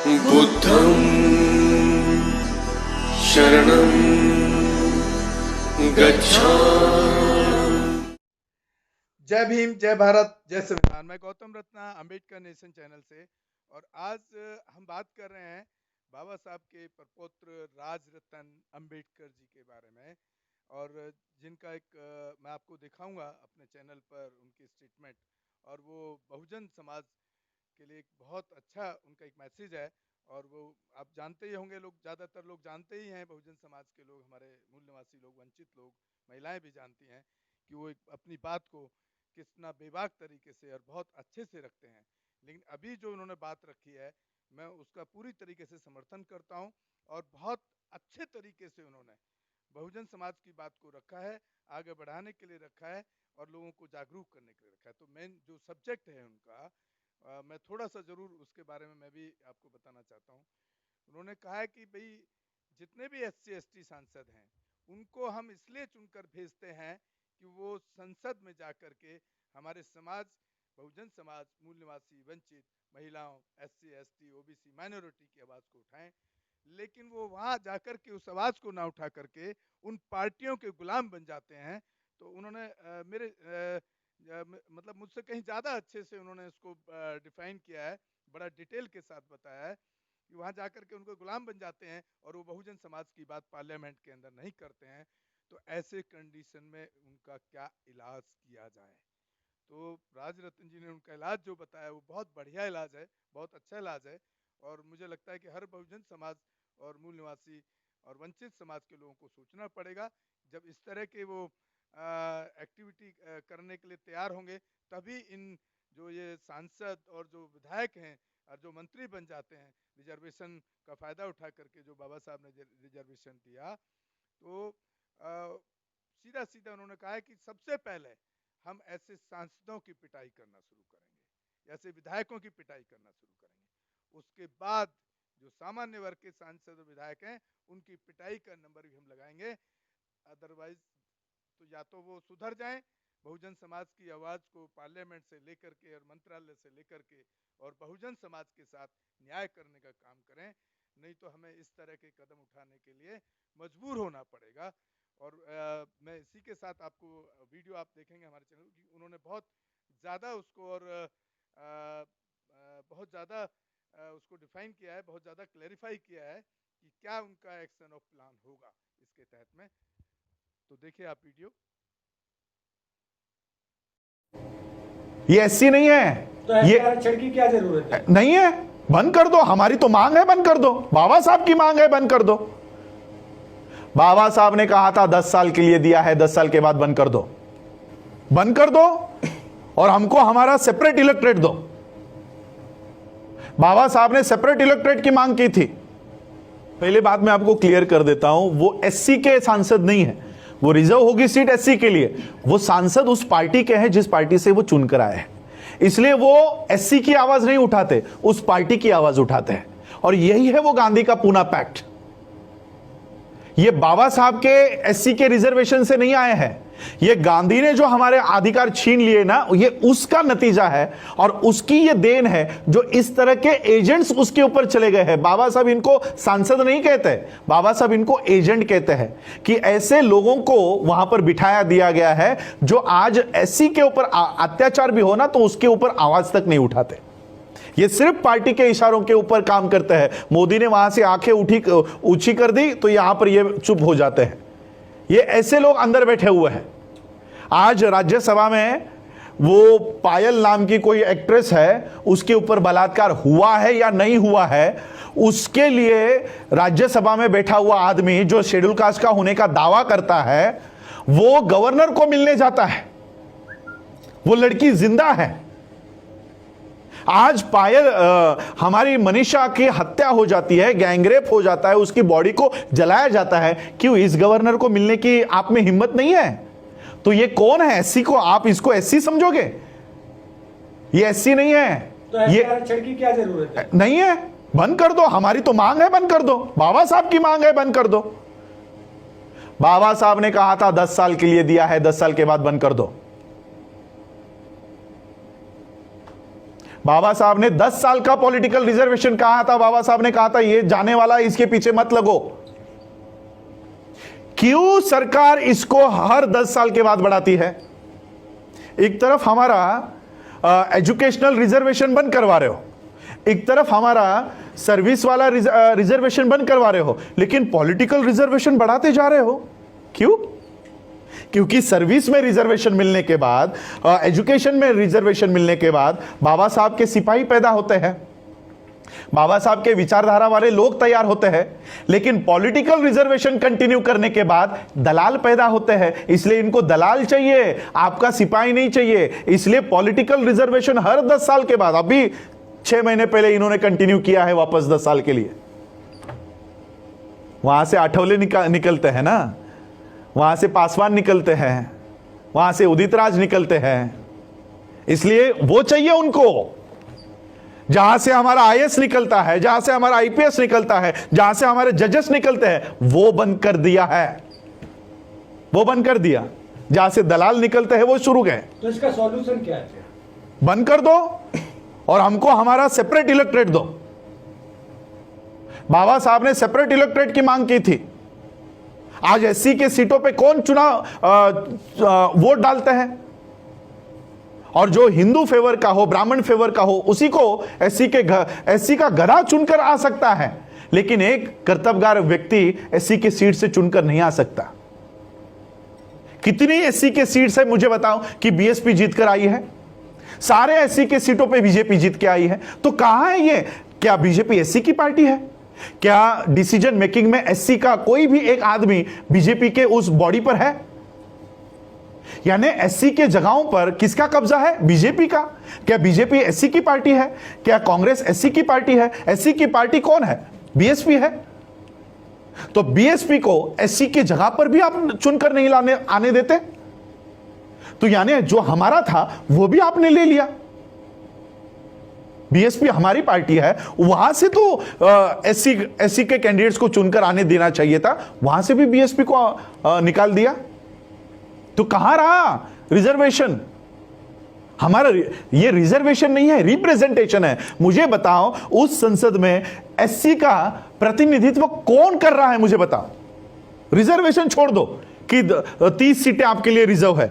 बुद्धं शरणं गच्छामि। जय भीम, जय भारत, जय संविधान। मैं गौतम रत्ना, अंबेडकर नेशन चैनल से। और आज हम बात कर रहे हैं बाबा साहब के प्रपौत्र राज रतन अंबेडकर जी के बारे में, और जिनका एक मैं आपको दिखाऊंगा अपने चैनल पर उनकी स्टेटमेंट। और वो बहुजन समाज के लिए एक बहुत अच्छा उनका एक मैसेज है। और वो आप जानते ही होंगे, लोग ज़्यादातर लोग जानते ही हैं, बहुजन समाज के लोग, हमारे मूल निवासी लोग, वंचित लोग, महिलाएं भी जानती हैं कि वो एक अपनी बात को कितना बेबाक तरीके से और बहुत अच्छे से रखते हैं। लेकिन अभी जो उन्होंने बात रखी है, मैं उसका पूरी तरीके से समर्थन करता हूं। और बहुत अच्छे तरीके से उन्होंने बहुजन समाज की बात को रखा है, आगे बढ़ाने के लिए रखा है और लोगों को जागरूक करने के लिए रखा है। तो मेन जो सब्जेक्ट है उनका, मैं थोड़ा सा ज़रूर उसके बारे में मैं भी आपको बताना चाहता हूँ। उन्होंने कहा है कि भाई जितने भी SC ST सांसद हैं उनको हम इसलिए चुनकर भेजते हैं कि वो संसद में जाकर के हमारे समाज, बहुजन समाज, मूल निवासी, वंचित, महिलाओं, SC ST OBC माइनॉरिटी की आवाज़ को उठाएं। लेकिन वो वहाँ जाकर के उस आवाज़ को ना उठा करके उन पार्टियों के गुलाम बन जाते हैं। तो उन्होंने मतलब मुझसे कहीं ज़्यादा अच्छे से उन्होंने इसको डिफाइन किया है, बड़ा डिटेल के साथ बताया है कि वहाँ जाकर के उनको गुलाम बन जाते हैं और वो बहुजन समाज की बात पार्लियामेंट के अंदर नहीं करते हैं। तो ऐसे कंडीशन में उनका क्या इलाज किया जाए। तो राज रतन जी ने उनका इलाज जो बताया वो बहुत बढ़िया इलाज है, बहुत अच्छा इलाज है। और मुझे लगता है कि हर बहुजन समाज और मूल निवासी और वंचित समाज के लोगों को सोचना पड़ेगा, जब इस तरह के वो एक्टिविटी करने के लिए तैयार होंगे तभी इन जो ये सांसद और जो विधायक हैं और जो मंत्री बन जाते हैं, रिजर्वेशन का फ़ायदा उठा करके जो बाबा साहब ने रिजर्वेशन दिया, तो सीधा सीधा उन्होंने कहा है कि सबसे पहले हम ऐसे सांसदों की पिटाई करना शुरू करेंगे, ऐसे विधायकों की पिटाई करना शुरू करेंगे। उसके बाद जो सामान्य वर्ग के सांसद और विधायक हैं उनकी पिटाई का नंबर भी हम लगाएंगे। अदरवाइज तो या तो वो सुधर जाएं, बहुजन समाज की आवाज़ को पार्लियामेंट से लेकर के और मंत्रालय से लेकर के और बहुजन समाज के साथ न्याय करने का काम करें, नहीं तो हमें इस तरह के कदम उठाने के लिए मजबूर होना पड़ेगा। और मैं इसी के साथ आपको वीडियो आप देखेंगे हमारे चैनल की, उन्होंने बहुत ज़्यादा उसको और बहुत ज़्यादा उसको डिफाइन किया है, बहुत ज़्यादा क्लैरिफाई किया है कि क्या उनका एक्शन ऑफ प्लान होगा इसके तहत में। तो देखिए आप वीडियो। ये SC नहीं है, तो ये आरक्षण की क्या जरूरत है? नहीं है, बंद कर दो। हमारी तो मांग है, बंद कर दो। बाबा साहब की मांग है, बंद कर दो। बाबा साहब ने कहा था 10 साल के लिए दिया है, 10 साल के बाद बंद कर दो, बंद कर दो और हमको हमारा सेपरेट इलेक्ट्रेट दो। बाबा साहब ने सेपरेट इलेक्ट्रेट की मांग की थी। पहले बात मैं आपको क्लियर कर देता हूं, वो SC के सांसद नहीं है, वो रिजर्व होगी सीट SC के लिए। वो सांसद उस पार्टी के हैं जिस पार्टी से वो चुनकर आए हैं, इसलिए वो SC की आवाज नहीं उठाते, उस पार्टी की आवाज उठाते हैं। और यही है वो गांधी का पूना पैक्ट। ये बाबा साहब के SC के रिजर्वेशन से नहीं आए हैं, ये गांधी ने जो हमारे अधिकार छीन लिए ना, ये उसका नतीजा है और उसकी ये देन है जो इस तरह के एजेंट्स उसके ऊपर चले गए हैं। बाबा साहब इनको सांसद नहीं कहते, बाबा साहब इनको एजेंट कहते हैं कि ऐसे लोगों को वहां पर बिठाया दिया गया है जो आज SC के ऊपर अत्याचार भी हो ना तो उसके ऊपर आवाज तक नहीं उठाते। ये सिर्फ पार्टी के इशारों के ऊपर काम करते हैं। मोदी ने वहां से आंखें ऊंची कर दी तो यहां पर ये चुप हो जाते हैं। ये ऐसे लोग अंदर बैठे हुए हैं। आज राज्यसभा में वो पायल नाम की कोई एक्ट्रेस है, उसके ऊपर बलात्कार हुआ है या नहीं हुआ है, उसके लिए राज्यसभा में बैठा हुआ आदमी जो शेड्यूल कास्ट का होने का दावा करता है, वो गवर्नर को मिलने जाता है। वो लड़की जिंदा है। आज पायल हमारी मनीषा की हत्या हो जाती है, गैंगरेप हो जाता है, उसकी बॉडी को जलाया जाता है। क्यों? इस गवर्नर को मिलने की आप में हिम्मत नहीं है? तो ये कौन है? SC को आप इसको SC समझोगे? ये SC नहीं है। तो ये आरक्षण की क्या जरूरत है? नहीं है, बंद कर दो। हमारी तो मांग है, बंद कर दो। बाबा साहब की मांग है, बंद कर दो। बाबा साहब ने कहा था 10 साल के लिए दिया है, 10 साल के बाद बंद कर दो। बाबा साहब ने 10 साल का पॉलिटिकल रिजर्वेशन कहा था। बाबा साहब ने कहा था ये जाने वाला है, इसके पीछे मत लगो। क्यों सरकार इसको हर 10 साल के बाद बढ़ाती है? एक तरफ हमारा एजुकेशनल रिजर्वेशन बंद करवा रहे हो, एक तरफ हमारा सर्विस वाला रिजर्वेशन बंद करवा रहे हो, लेकिन पॉलिटिकल रिजर्वेशन बढ़ाते जा रहे हो। क्यों? क्योंकि सर्विस में रिजर्वेशन मिलने के बाद, एजुकेशन में रिजर्वेशन मिलने के बाद बाबा साहब के सिपाही पैदा होते हैं, बाबा साहब के विचारधारा वाले लोग तैयार होते हैं। लेकिन पॉलिटिकल रिजर्वेशन कंटिन्यू करने के बाद दलाल पैदा होते हैं, इसलिए इनको दलाल चाहिए, आपका सिपाही नहीं चाहिए। इसलिए पॉलिटिकल रिजर्वेशन हर 10 साल के बाद, अभी 6 महीने पहले इन्होंने कंटिन्यू किया है वापस 10 साल के लिए। वहां से आठवले निकलते हैं ना, वहां से पासवान निकलते हैं, वहां से उदित राज निकलते हैं, इसलिए वो चाहिए उनको। जहां से हमारा आईएएस निकलता है, जहां से हमारा आईपीएस निकलता है, जहां से हमारे जजेस निकलते हैं, वो बंद कर दिया है, वो बंद कर दिया। जहां से दलाल निकलते हैं वो शुरू गए। तो इसका सॉल्यूशन क्या है? बंद कर दो और हमको हमारा सेपरेट इलेक्टोरेट दो। बाबा साहब ने सेपरेट इलेक्टोरेट की मांग की थी। आज एससी के सीटों पे कौन चुनाव वोट डालते हैं? और जो हिंदू फेवर का हो, ब्राह्मण फेवर का हो, उसी को एससी का गधा चुनकर आ सकता है, लेकिन एक कर्तव्यगार व्यक्ति एससी के सीट से चुनकर नहीं आ सकता। कितनी एससी के सीट्स है मुझे बताओ कि बीएसपी जीतकर आई है? सारे एससी के सीटों पे बीजेपी जीत के आई है। तो कहां है ये? क्या बीजेपी एससी की पार्टी है? क्या डिसीजन मेकिंग में एससी का कोई भी एक आदमी बीजेपी के उस बॉडी पर है? यानी एससी के जगहों पर किसका कब्जा है? बीजेपी का। क्या बीजेपी एससी की पार्टी है? क्या कांग्रेस एससी की पार्टी है? एससी की पार्टी कौन है? बीएसपी है। तो बीएसपी को एससी की जगह पर भी आप चुनकर नहीं आने देते, तो यानी जो हमारा था वो भी आपने ले लिया। बीएसपी हमारी पार्टी है, वहां से तो एससी के कैंडिडेट्स को चुनकर आने देना चाहिए था, वहां से भी बीएसपी को निकाल दिया। तो कहां रहा रिजर्वेशन? हमारा ये रिजर्वेशन नहीं है, रिप्रेजेंटेशन है। मुझे बताओ उस संसद में एससी का प्रतिनिधित्व कौन कर रहा है? मुझे बताओ। रिजर्वेशन छोड़ दो कि 30 सीटें आपके लिए रिजर्व है,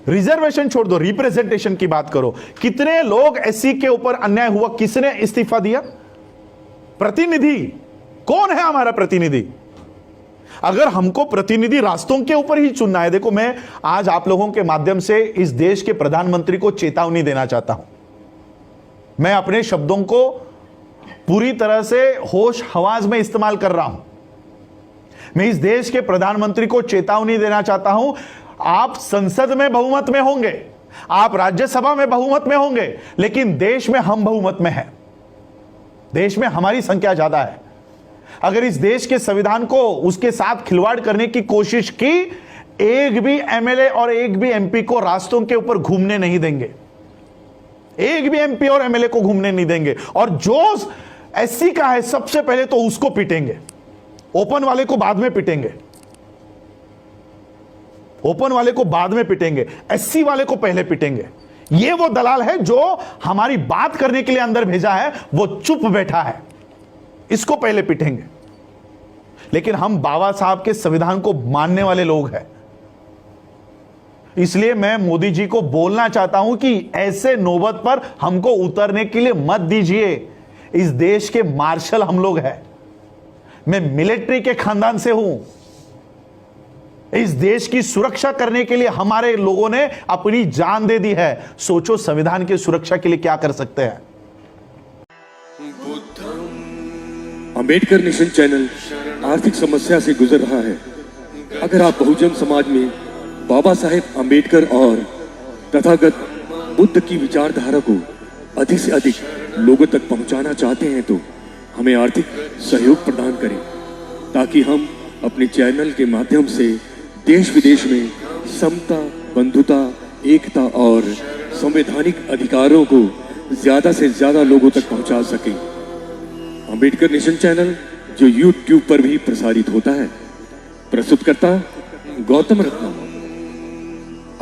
रिजर्वेशन छोड़ दो, रिप्रेजेंटेशन की बात करो। कितने लोग एससी के ऊपर अन्याय हुआ, किसने इस्तीफा दिया? प्रतिनिधि कौन है? हमारा प्रतिनिधि। अगर हमको प्रतिनिधि रास्तों के ऊपर ही चुनना है, देखो मैं आज आप लोगों के माध्यम से इस देश के प्रधानमंत्री को चेतावनी देना चाहता हूं। मैं अपने शब्दों को पूरी तरह से होश हवास में इस्तेमाल कर रहा हूं। मैं इस देश के प्रधानमंत्री को चेतावनी देना चाहता हूं, आप संसद में बहुमत में होंगे, आप राज्यसभा में बहुमत में होंगे, लेकिन देश में हम बहुमत में हैं। देश में हमारी संख्या ज्यादा है। अगर इस देश के संविधान को उसके साथ खिलवाड़ करने की कोशिश की, एक भी एमएलए और एक भी एमपी को रास्तों के ऊपर घूमने नहीं देंगे। एक भी एमपी और एमएलए को घूमने नहीं देंगे। और जो एससी का है सबसे पहले तो उसको पीटेंगे, ओपन वाले को बाद में पीटेंगे, ओपन वाले को बाद में पीटेंगे, एससी वाले को पहले पीटेंगे। ये वो दलाल है जो हमारी बात करने के लिए अंदर भेजा है, वो चुप बैठा है, इसको पहले पीटेंगे। लेकिन हम बाबा साहब के संविधान को मानने वाले लोग हैं, इसलिए मैं मोदी जी को बोलना चाहता हूं कि ऐसे नौबत पर हमको उतरने के लिए मत दीजिए। इस देश के मार्शल हम लोग हैं, मैं मिलिट्री के खानदान से हूं। इस देश की सुरक्षा करने के लिए हमारे लोगों ने अपनी जान दे दी है। सोचो संविधान की सुरक्षा के लिए क्या कर सकते हैं। अंबेडकर नेशन चैनल आर्थिक समस्या से गुजर रहा है। अगर आप बहुजन समाज में बाबा साहेब अंबेडकर और तथागत बुद्ध की विचारधारा को अधिक से अधिक लोगों तक पहुंचाना चाहते हैं तो हमें आर्थिक सहयोग प्रदान करें, ताकि हम अपने चैनल के माध्यम से देश विदेश में समता, बंधुता, एकता और संवैधानिक अधिकारों को ज्यादा से ज्यादा लोगों तक पहुंचा सकें। अंबेडकर नेशन चैनल जो YouTube पर भी प्रसारित होता है, प्रस्तुतकर्ता गौतम रत्नम।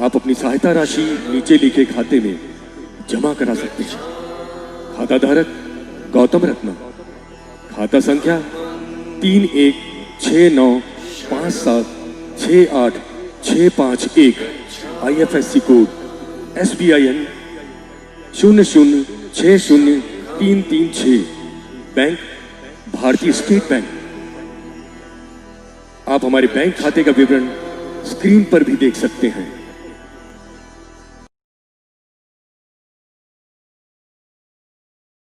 आप अपनी सहायता राशि नीचे लिखे खाते में जमा करा सकते हैं। खाता धारक गौतम रत्न, खाता संख्या 3169576865 IFSC कोड SBIN 0060336, बैंक भारतीय स्टेट बैंक। आप हमारे बैंक खाते का विवरण स्क्रीन पर भी देख सकते हैं।